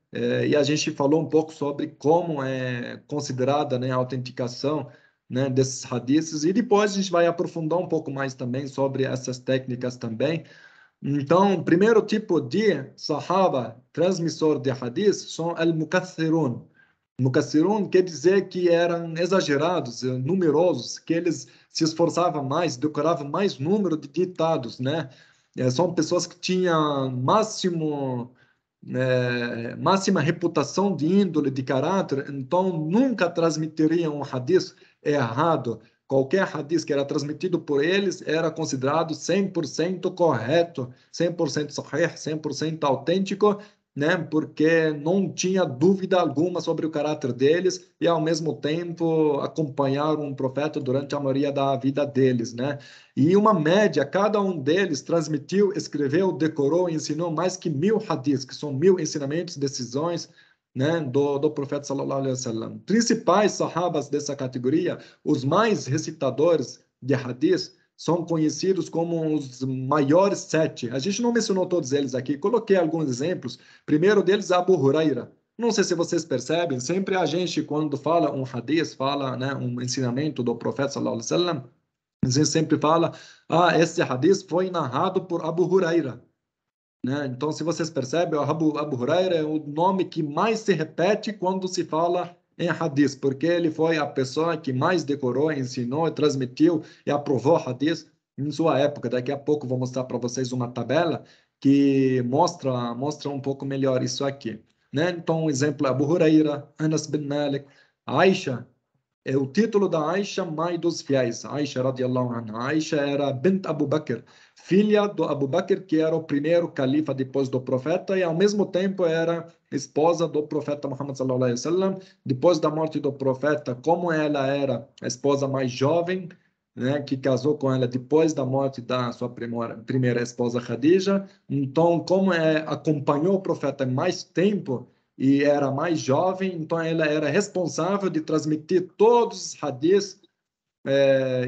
e a gente falou um pouco sobre como é considerada, né, a autenticação, né, desses hadiths, e depois a gente vai aprofundar um pouco mais também sobre essas técnicas também. Então, o primeiro tipo de sahaba, transmissor de hadith, são al-mukaththirun. Mukaththirun quer dizer que eram exagerados, numerosos, que eles se esforçavam mais, decoravam mais número de ditados, né? São pessoas que tinham máxima reputação de índole, de caráter, então nunca transmitiriam um hadith errado. Qualquer hadith que era transmitido por eles era considerado 100% correto, 100% sahih, 100% autêntico, né? Porque não tinha dúvida alguma sobre o caráter deles e, ao mesmo tempo, acompanharam um profeta durante a maioria da vida deles, né? E uma média, cada um deles transmitiu, escreveu, decorou e ensinou mais que 1000 hadiths, que são 1000 ensinamentos, decisões, né, do profeta sallallahu alaihi wasallam. Principais sahabas dessa categoria, os mais recitadores de hadiths, são conhecidos como os maiores 7. A gente não mencionou todos eles aqui, coloquei alguns exemplos. Primeiro deles, Abu Huraira. Não sei se vocês percebem, sempre a gente, quando fala um hadith, fala, né, um ensinamento do profeta sallallahu alaihi wasallam, a gente sempre fala, esse hadith foi narrado por Abu Huraira, né? Então, se vocês percebem, Abu Huraira é o nome que mais se repete quando se fala em hadith, porque ele foi a pessoa que mais decorou, ensinou, transmitiu e aprovou hadith em sua época. Daqui a pouco vou mostrar para vocês uma tabela que mostra um pouco melhor isso aqui, né? Então, um exemplo, Abu Huraira, Anas bin Malik, Aisha. O título da Aisha, mãe dos fiéis. Aisha, radiallahu anha. Aisha era bint Abu Bakr, filha do Abu Bakr, que era o primeiro califa depois do profeta, e ao mesmo tempo era esposa do profeta Muhammad sallallahu alaihi wasallam. Depois da morte do profeta, como ela era a esposa mais jovem, né, que casou com ela depois da morte da sua primeira esposa Khadija, então como acompanhou o profeta mais tempo, e era mais jovem, então ela era responsável de transmitir todos os hadiths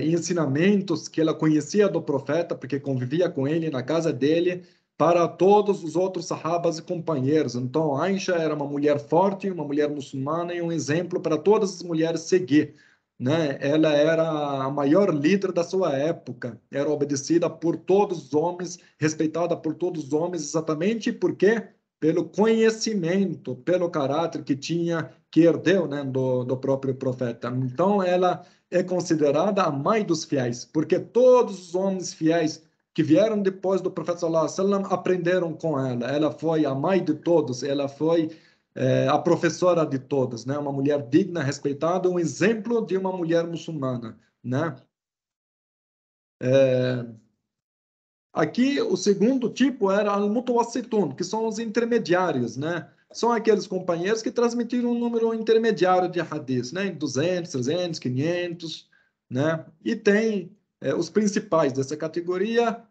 e ensinamentos que ela conhecia do profeta, porque convivia com ele na casa dele, para todos os outros sahabas e companheiros. Então, Aisha era uma mulher forte, uma mulher muçulmana e um exemplo para todas as mulheres seguir, né? Ela era a maior líder da sua época, era obedecida por todos os homens, respeitada por todos os homens, exatamente porque pelo conhecimento, pelo caráter que tinha, que herdeu, né, do próprio profeta. Então, ela é considerada a mãe dos fiéis, porque todos os homens fiéis que vieram depois do profeta sallallahu alaihi wasallam aprenderam com ela. Ela foi a mãe de todos, ela foi a professora de todos, né? Uma mulher digna, respeitada, um exemplo de uma mulher muçulmana, né? Aqui, o segundo tipo era al-mutawassitun, que são os intermediários, né? São aqueles companheiros que transmitiram um número intermediário de hadith, né? 200, 300, 500, né? E tem os principais dessa categoria,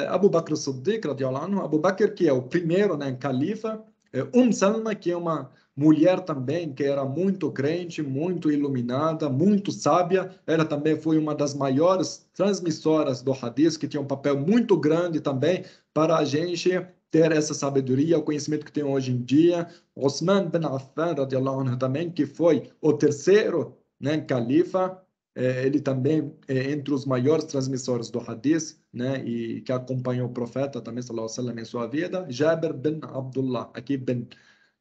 Abu Bakr as-Siddiq, radiallahu anhu, Abu Bakr, que é o primeiro, né, califa, Salma, que é uma mulher também que era muito crente, muito iluminada, muito sábia. Ela também foi uma das maiores transmissoras do hadith, que tinha um papel muito grande também para a gente ter essa sabedoria, o conhecimento que tem hoje em dia. Osman bin Affan, radiallahu anhu, também, que foi o terceiro, né, califa, ele também é entre os maiores transmissores do hadith, né, e que acompanhou o profeta também, sallallahu alaihi wasallam, em sua vida. Jabir bin Abdullah, aqui bin.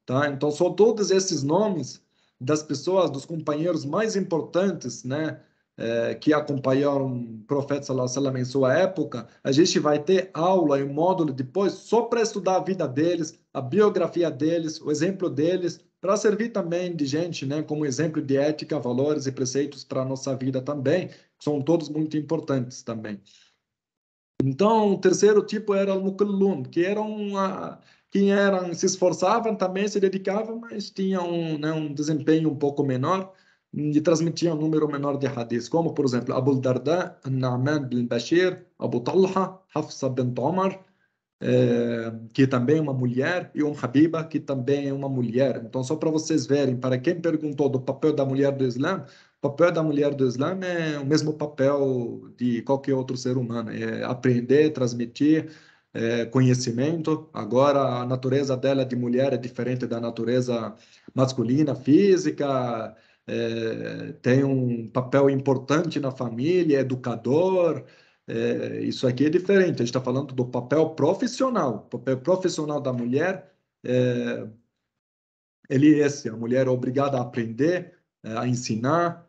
Tá? Então, são todos esses nomes das pessoas, dos companheiros mais importantes, né, que acompanharam o profeta sallallahu alaihi wasallam em sua época. A gente vai ter aula e um módulo depois só para estudar a vida deles, a biografia deles, o exemplo deles, para servir também de gente, né, como exemplo de ética, valores e preceitos para a nossa vida também. São todos muito importantes também. Então, o terceiro tipo era o Mukallun, que era quem se esforçavam também, se dedicavam, mas tinham, né, um desempenho um pouco menor e transmitiam um número menor de hadiths, como, por exemplo, Abu Darda, Nu'man bin Bashir, Abu Talha, Hafsa bint Omar, que também é uma mulher, e Habiba, que também é uma mulher. Então, só para vocês verem, para quem perguntou do papel da mulher do Islã, o papel da mulher do Islã é o mesmo papel de qualquer outro ser humano, é aprender, transmitir conhecimento. Agora, a natureza dela de mulher é diferente da natureza masculina, física, tem um papel importante na família, é educador. Isso aqui é diferente, a gente está falando do papel profissional. O papel profissional da mulher, ele é esse: a mulher é obrigada a aprender, a ensinar,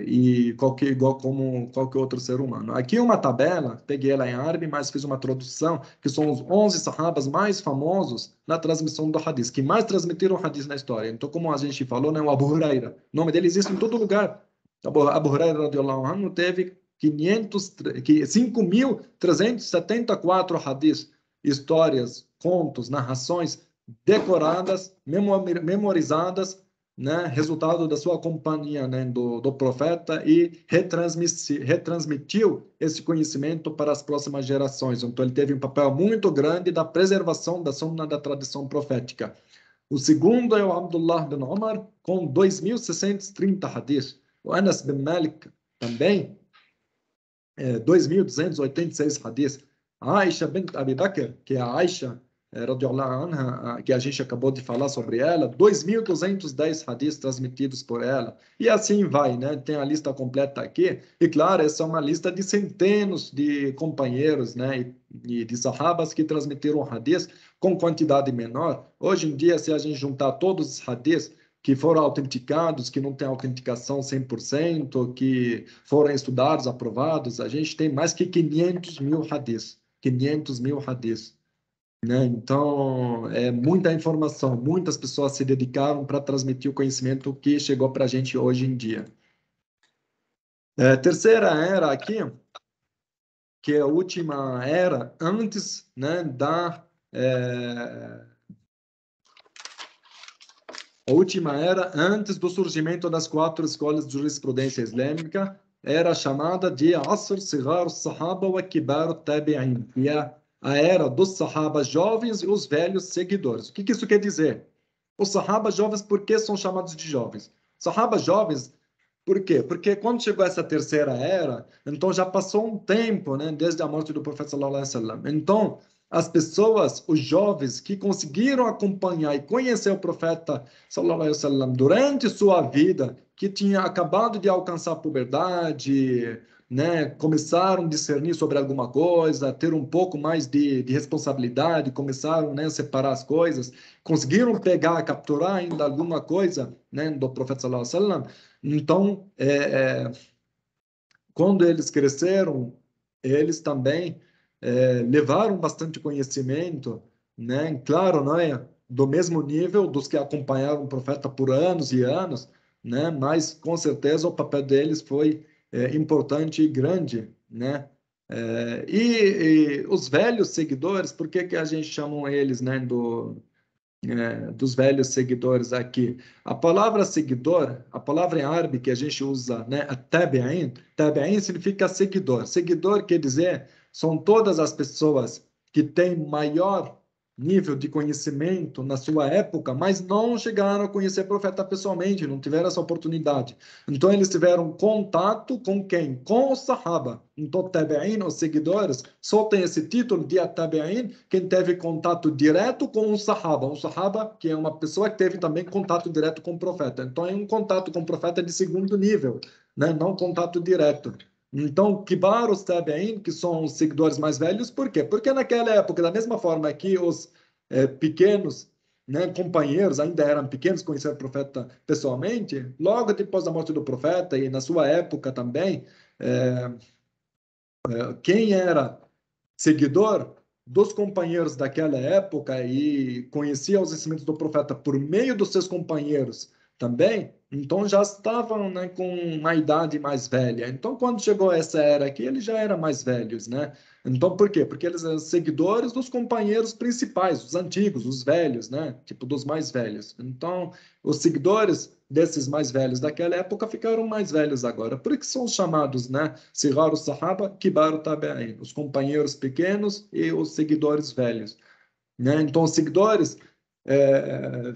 igual como qualquer outro ser humano. Aqui uma tabela, peguei ela em árabe, mas fiz uma tradução, que são os 11 sahabas mais famosos na transmissão do hadith, que mais transmitiram o hadith na história. Então, como a gente falou, né, o Abu Huraira, o nome dele existe em todo lugar. Abu Huraira, radiallahu anhu, teve 5.374 hadiths, histórias, contos, narrações decoradas, memorizadas, né, resultado da sua companhia, né, do profeta, e retransmitiu esse conhecimento para as próximas gerações. Então, ele teve um papel muito grande da preservação da sunna, da tradição profética. O segundo é o Abdullah bin Omar, com 2.630 hadiths. O Anas bin Malik também, 2.286 hadiths. A Aisha bint Abi Bakr, que é a Aisha, radiallahu anha, que a gente acabou de falar sobre ela, 2.210 hadiths transmitidos por ela. E assim vai, né? Tem a lista completa aqui. E claro, essa é uma lista de centenas de companheiros, né? E de sahabas que transmitiram hadiths com quantidade menor. Hoje em dia, se a gente juntar todos os hadiths que foram autenticados, que não tem autenticação 100%, que foram estudados, aprovados, a gente tem mais que 500 mil hadiths. 500 mil hadiths. Né? Então, é muita informação, muitas pessoas se dedicaram para transmitir o conhecimento que chegou para a gente hoje em dia. Terceira era aqui, que é a última era antes, né, a última era antes do surgimento das 4 escolas de jurisprudência islâmica, era chamada de Asr Sigar Sahaba wa Kibar Tabi'in, que é a era dos sahabas jovens e os velhos seguidores. O que isso quer dizer? Os sahabas jovens, por que são chamados de jovens? Sahabas jovens, por quê? Porque quando chegou essa terceira era, então já passou um tempo, né, desde a morte do profeta sallallahu alaihi wasallam. Então, as pessoas, os jovens que conseguiram acompanhar e conhecer o profeta sallallahu alaihi wasallam durante sua vida, que tinha acabado de alcançar a puberdade, né, começaram a discernir sobre alguma coisa, ter um pouco mais de responsabilidade, começaram, né, a separar as coisas, conseguiram pegar, capturar ainda alguma coisa, né, do profeta sallallahu alaihi wasallam. Então, quando eles cresceram, eles também levaram bastante conhecimento, né? Claro, não é do mesmo nível dos que acompanharam o profeta por anos e anos, né? Mas com certeza o papel deles foi importante e grande, né? E os velhos seguidores, por que que a gente chama eles, né, dos velhos seguidores aqui? A palavra seguidor, a palavra em árabe que a gente usa, né, tabi'in, tabi'in significa seguidor. Seguidor quer dizer, são todas as pessoas que têm maior nível de conhecimento na sua época, mas não chegaram a conhecer o profeta pessoalmente, não tiveram essa oportunidade. Então, eles tiveram contato com quem? Com os Sahaba. Então, tabi'in, os seguidores, só tem esse título de tabi'in quem teve contato direto com um Sahaba. Um Sahaba, que é uma pessoa que teve também contato direto com o profeta. Então, é um contato com o profeta de segundo nível, né? Não contato direto. Então, Kibar, os Tabi'in, que são os seguidores mais velhos, por quê? Porque naquela época, da mesma forma que os pequenos, né, companheiros ainda eram pequenos, conheceram o profeta pessoalmente, logo depois da morte do profeta e na sua época também, quem era seguidor dos companheiros daquela época e conhecia os ensinamentos do profeta por meio dos seus companheiros também, então já estavam, né, com uma idade mais velha. Então, quando chegou essa era aqui, eles já eram mais velhos, né? Então, por quê? Porque eles eram seguidores dos companheiros principais, os antigos, os velhos, né? Tipo, dos mais velhos. Então, os seguidores desses mais velhos daquela época ficaram mais velhos agora. Por que são chamados, né? Sigar Sahaba, Kibar Tabi'in, os companheiros pequenos e os seguidores velhos, né? Então, os seguidores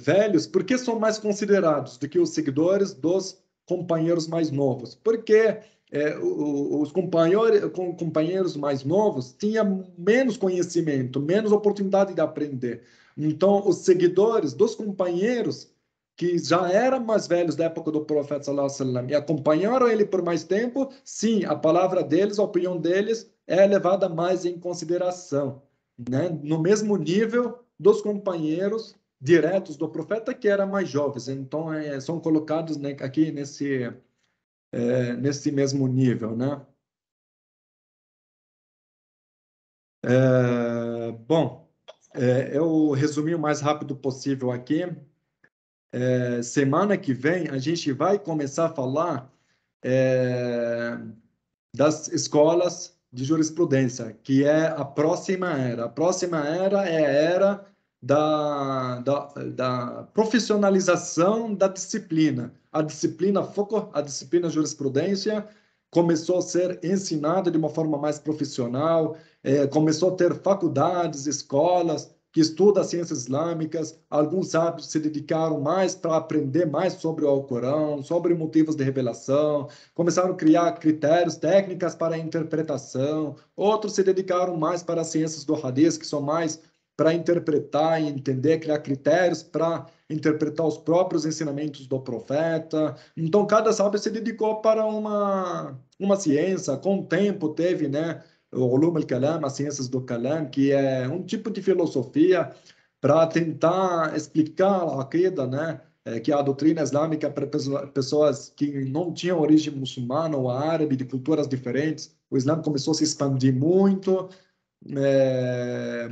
velhos, por que são mais considerados do que os seguidores dos companheiros mais novos? Porque os companheiros mais novos tinham menos conhecimento, menos oportunidade de aprender. Então, os seguidores dos companheiros que já eram mais velhos da época do profeta sallallahu alaihi wasallam e acompanharam ele por mais tempo, sim, a palavra deles, a opinião deles é levada mais em consideração, né? No mesmo nível dos companheiros diretos do profeta que eram mais jovens. Então, são colocados, né, aqui nesse mesmo nível, né? Bom, eu resumi o mais rápido possível aqui. Semana que vem a gente vai começar a falar das escolas de jurisprudência, que é a próxima era. A próxima era é a era da profissionalização da disciplina. A disciplina foco, a disciplina jurisprudência começou a ser ensinada de uma forma mais profissional, começou a ter faculdades, escolas que estudam as ciências islâmicas. Alguns sábios se dedicaram mais para aprender mais sobre o Alcorão, sobre motivos de revelação, começaram a criar critérios, técnicas para a interpretação. Outros se dedicaram mais para as ciências do Hadith, que são mais para interpretar e entender, criar critérios para interpretar os próprios ensinamentos do profeta. Então, cada sábio se dedicou para uma ciência. Com o tempo, teve, né, o Ulum al-Kalam, as ciências do Kalam, que é um tipo de filosofia para tentar explicar a Aqidah, né, que é a doutrina islâmica para pessoas que não tinham origem muçulmana ou árabe, de culturas diferentes. O Islã começou a se expandir muito,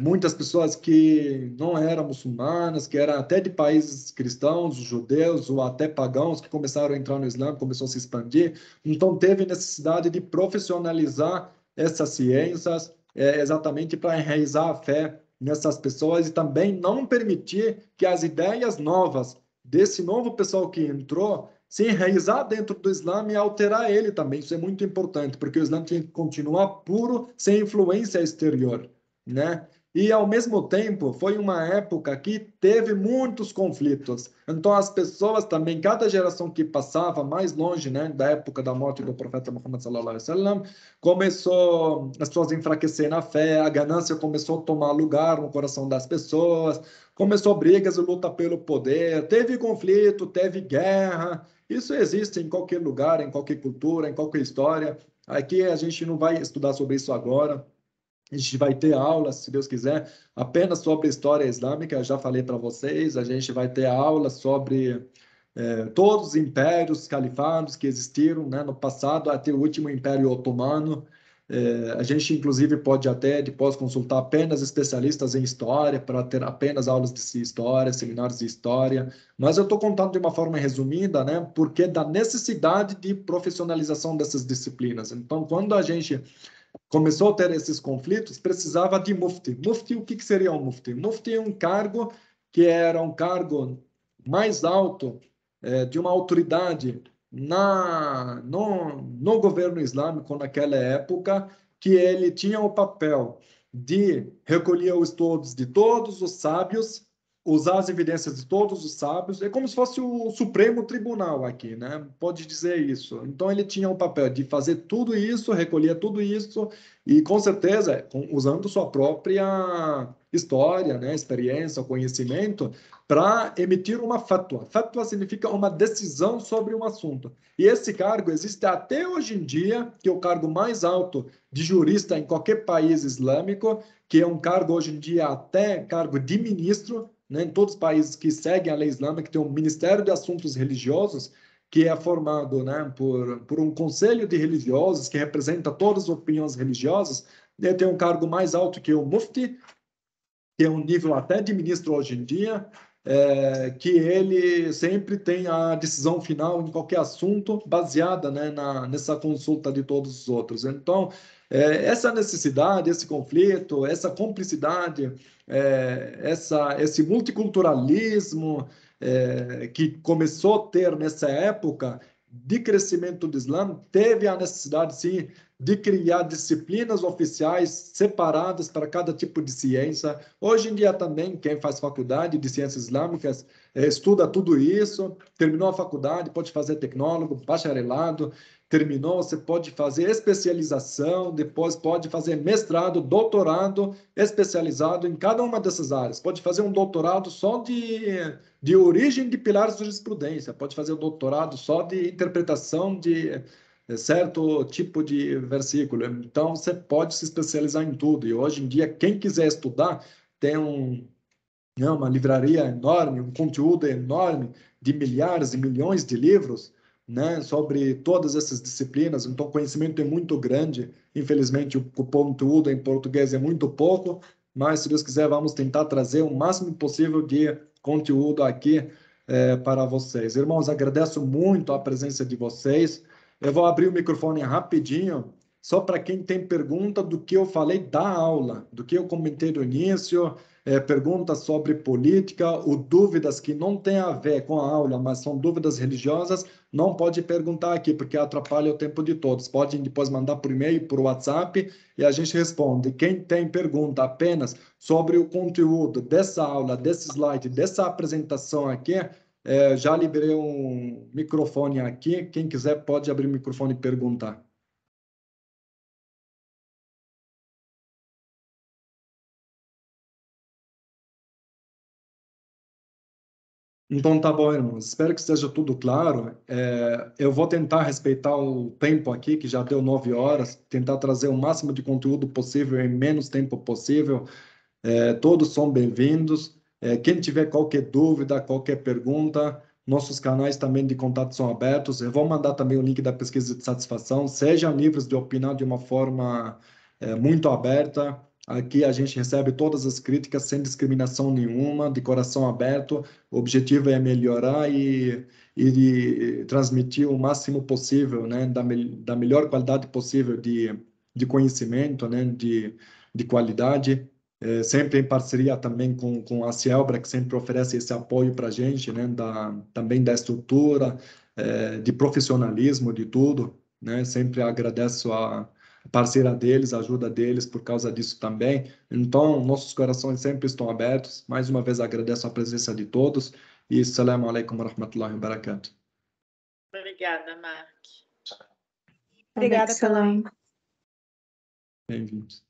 muitas pessoas que não eram muçulmanas, que eram até de países cristãos, judeus ou até pagãos, que começaram a entrar no Islã, começou a se expandir. Então, teve necessidade de profissionalizar essas ciências, exatamente para enraizar a fé nessas pessoas e também não permitir que as ideias novas desse novo pessoal que entrou se enraizar dentro do Islã e alterar ele também. Isso é muito importante, porque o Islã tem que continuar puro, sem influência exterior, né? e, ao mesmo tempo, foi uma época que teve muitos conflitos. Então, as pessoas também, cada geração que passava mais longe, né, da época da morte do profeta Muhammad sallallahu alaihi wasallam, começou as pessoas a enfraquecer na fé, a ganância começou a tomar lugar no coração das pessoas, começou brigas e luta pelo poder, teve conflito, teve guerra. Isso existe em qualquer lugar, em qualquer cultura, em qualquer história. Aqui a gente não vai estudar sobre isso agora. A gente vai ter aulas, se Deus quiser, apenas sobre a história islâmica. Eu já falei para vocês. A gente vai ter aulas sobre todos os impérios, califados que existiram, né, no passado, até o último Império Otomano. A gente, inclusive, pode até depois consultar apenas especialistas em história para ter apenas aulas de história, seminários de história. Mas eu estou contando de uma forma resumida, né, porque da necessidade de profissionalização dessas disciplinas. Então, quando a gente começou a ter esses conflitos, precisava de mufti. Mufti, o que seria um mufti? Mufti é um cargo que era um cargo mais alto de uma autoridade no governo islâmico naquela época, que ele tinha o papel de recolher os estudos de todos os sábios, usar as evidências de todos os sábios, é como se fosse o Supremo Tribunal aqui, né? Pode dizer isso. Então ele tinha o papel de fazer tudo isso, recolher tudo isso e com certeza usando sua própria história, né, experiência, conhecimento, para emitir uma fatwa. Fatwa significa uma decisão sobre um assunto. E esse cargo existe até hoje em dia, que é o cargo mais alto de jurista em qualquer país islâmico, que é um cargo hoje em dia até cargo de ministro, né, em todos os países que seguem a lei islâmica, tem um Ministério de Assuntos Religiosos, que é formado, né, por um conselho de religiosos que representa todas as opiniões religiosas. Ele tem um cargo mais alto que o mufti, que é um nível até de ministro hoje em dia, que ele sempre tem a decisão final em qualquer assunto baseada, né, nessa consulta de todos os outros. Então, essa necessidade, esse conflito, essa cumplicidade, esse multiculturalismo que começou a ter nessa época de crescimento do Islã, teve a necessidade, sim, de criar disciplinas oficiais separadas para cada tipo de ciência. Hoje em dia também, quem faz faculdade de ciências islâmicas estuda tudo isso, terminou a faculdade, pode fazer tecnólogo, bacharelado, terminou, você pode fazer especialização, depois pode fazer mestrado, doutorado, especializado em cada uma dessas áreas. Pode fazer um doutorado só de origem de pilares de jurisprudência, pode fazer um doutorado só de interpretação de certo tipo de versículo. Então, você pode se especializar em tudo. E hoje em dia, quem quiser estudar, tem uma livraria enorme, um conteúdo enorme de milhares e milhões de livros, né, sobre todas essas disciplinas. Então, o conhecimento é muito grande. Infelizmente, o conteúdo em português é muito pouco, mas, se Deus quiser, vamos tentar trazer o máximo possível de conteúdo aqui para vocês. Irmãos, agradeço muito a presença de vocês. Eu vou abrir o microfone rapidinho, só para quem tem pergunta do que eu falei da aula, do que eu comentei no início, perguntas sobre política ou dúvidas que não têm a ver com a aula, mas são dúvidas religiosas, não pode perguntar aqui, porque atrapalha o tempo de todos. Podem depois mandar por e-mail, por WhatsApp, e a gente responde. Quem tem pergunta apenas sobre o conteúdo dessa aula, desse slide, dessa apresentação aqui, já liberei um microfone aqui. Quem quiser pode abrir o microfone e perguntar. Então, tá bom, irmãos. Espero que esteja tudo claro. Eu vou tentar respeitar o tempo aqui, que já deu 9 horas, tentar trazer o máximo de conteúdo possível em menos tempo possível. Todos são bem-vindos. Quem tiver qualquer dúvida, qualquer pergunta, nossos canais também de contato são abertos. Eu vou mandar também o link da pesquisa de satisfação. Sejam livres de opinar de uma forma muito aberta. Aqui a gente recebe todas as críticas sem discriminação nenhuma, de coração aberto. O objetivo é melhorar e transmitir o máximo possível, né, da melhor qualidade possível de conhecimento, né, de qualidade. Sempre em parceria também com a Cielbra, que sempre oferece esse apoio para a gente, né, também da estrutura, de profissionalismo, de tudo, né, sempre agradeço parceira deles, ajuda deles por causa disso também. Então, nossos corações sempre estão abertos. Mais uma vez, agradeço a presença de todos e assalamu alaikum wa rahmatullahi wa barakatuh. Obrigada, Mark. Obrigada, Salam. Bem-vindos.